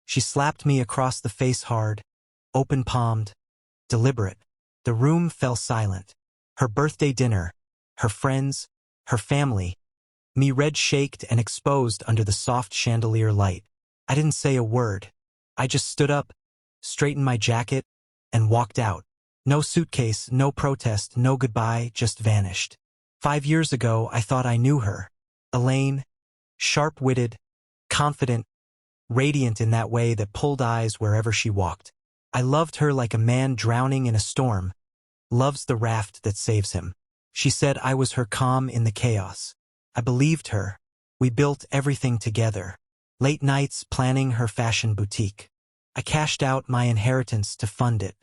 She slapped me across the face hard, open-palmed, deliberate. The room fell silent. Her birthday dinner, her friends, her family, me red-shaked and exposed under the soft chandelier light. I didn't say a word. I just stood up, straightened my jacket, and walked out. No suitcase, no protest, no goodbye, just vanished. 5 years ago, I thought I knew her. Elaine, sharp-witted, confident, radiant in that way that pulled eyes wherever she walked. I loved her like a man drowning in a storm loves the raft that saves him. She said I was her calm in the chaos. I believed her. We built everything together. Late nights planning her fashion boutique. I cashed out my inheritance to fund it.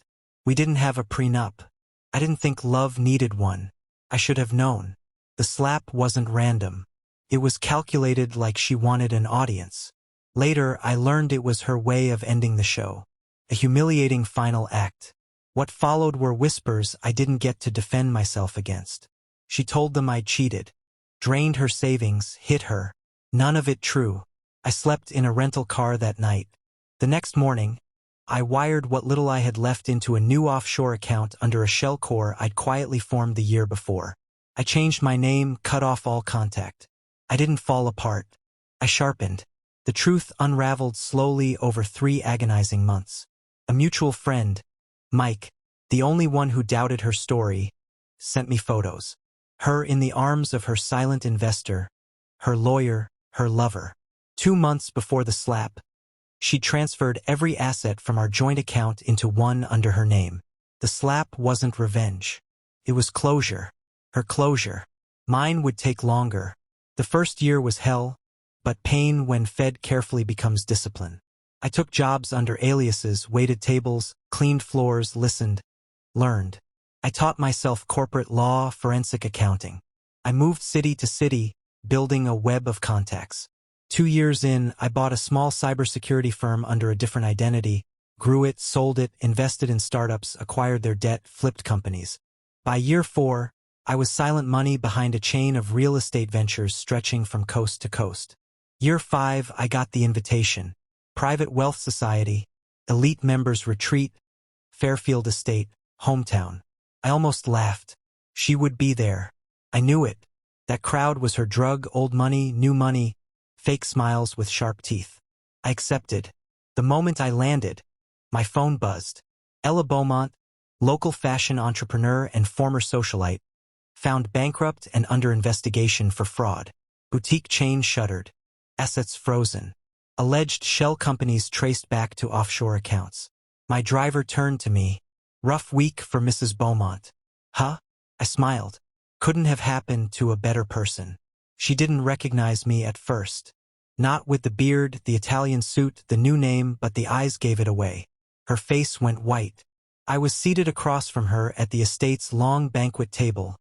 We didn't have a prenup. I didn't think love needed one. I should have known. The slap wasn't random. It was calculated like she wanted an audience. Later, I learned it was her way of ending the show. A humiliating final act. What followed were whispers I didn't get to defend myself against. She told them I'd cheated, drained her savings, hit her. None of it true. I slept in a rental car that night. The next morning, I wired what little I had left into a new offshore account under a shell core I'd quietly formed the year before. I changed my name, cut off all contact. I didn't fall apart. I sharpened. The truth unraveled slowly over 3 agonizing months. A mutual friend, Mike, the only one who doubted her story, sent me photos. Her in the arms of her silent investor, her lawyer, her lover. 2 months before the slap, she transferred every asset from our joint account into one under her name. The slap wasn't revenge. It was closure. Her closure. Mine would take longer. The first year was hell, but pain when fed carefully becomes discipline. I took jobs under aliases, waited tables, cleaned floors, listened, learned. I taught myself corporate law, forensic accounting. I moved city to city, building a web of contacts. 2 years in, I bought a small cybersecurity firm under a different identity, grew it, sold it, invested in startups, acquired their debt, flipped companies. By year 4, I was silent money behind a chain of real estate ventures stretching from coast to coast. Year 5, I got the invitation. Private Wealth Society, Elite Members Retreat, Fairfield Estate, hometown. I almost laughed. She would be there. I knew it. That crowd was her drug, old money, new money, fake smiles with sharp teeth. I accepted. The moment I landed, my phone buzzed. Ella Beaumont, local fashion entrepreneur and former socialite, found bankrupt and under investigation for fraud. Boutique chain shuttered. Assets frozen. Alleged shell companies traced back to offshore accounts. My driver turned to me. Rough week for Mrs. Beaumont. Huh? I smiled. Couldn't have happened to a better person. She didn't recognize me at first. Not with the beard, the Italian suit, the new name, but the eyes gave it away. Her face went white. I was seated across from her at the estate's long banquet table.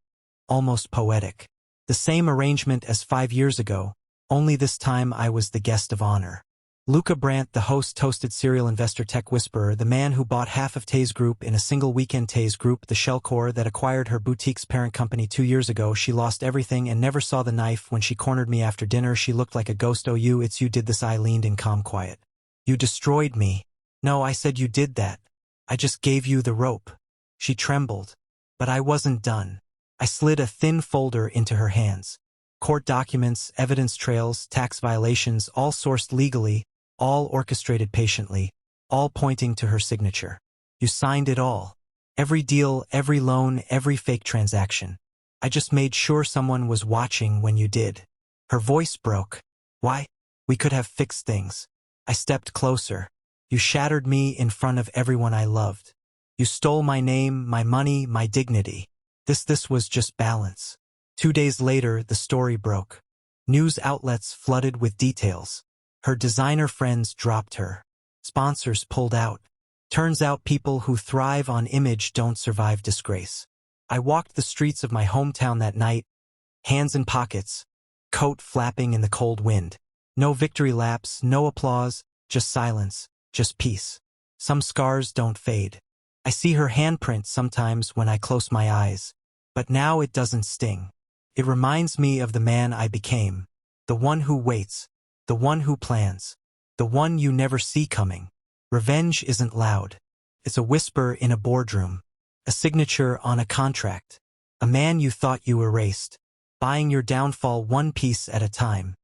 Almost poetic. The same arrangement as 5 years ago. Only this time I was the guest of honor. Luca Brandt, the host, toasted serial investor tech whisperer, the man who bought half of Tay's Group in a single weekend. Tay's Group, the shell core that acquired her boutique's parent company 2 years ago. She lost everything and never saw the knife. When she cornered me after dinner, she looked like a ghost. Oh, it's you did this. I leaned in calm quiet. You destroyed me. No, I said you did that. I just gave you the rope. She trembled. But I wasn't done. I slid a thin folder into her hands. Court documents, evidence trails, tax violations, all sourced legally, all orchestrated patiently, all pointing to her signature. You signed it all. Every deal, every loan, every fake transaction. I just made sure someone was watching when you did. Her voice broke. Why? We could have fixed things. I stepped closer. You shattered me in front of everyone I loved. You stole my name, my money, my dignity. This was just balance. 2 days later, the story broke. News outlets flooded with details. Her designer friends dropped her. Sponsors pulled out. Turns out people who thrive on image don't survive disgrace. I walked the streets of my hometown that night, hands in pockets, coat flapping in the cold wind. No victory laps, no applause, just silence, just peace. Some scars don't fade. I see her handprint sometimes when I close my eyes. But now it doesn't sting. It reminds me of the man I became. The one who waits. The one who plans. The the one you never see coming. Revenge isn't loud. It's a whisper in a boardroom, a signature on a contract, a man you thought you erased, buying your downfall one piece at a time.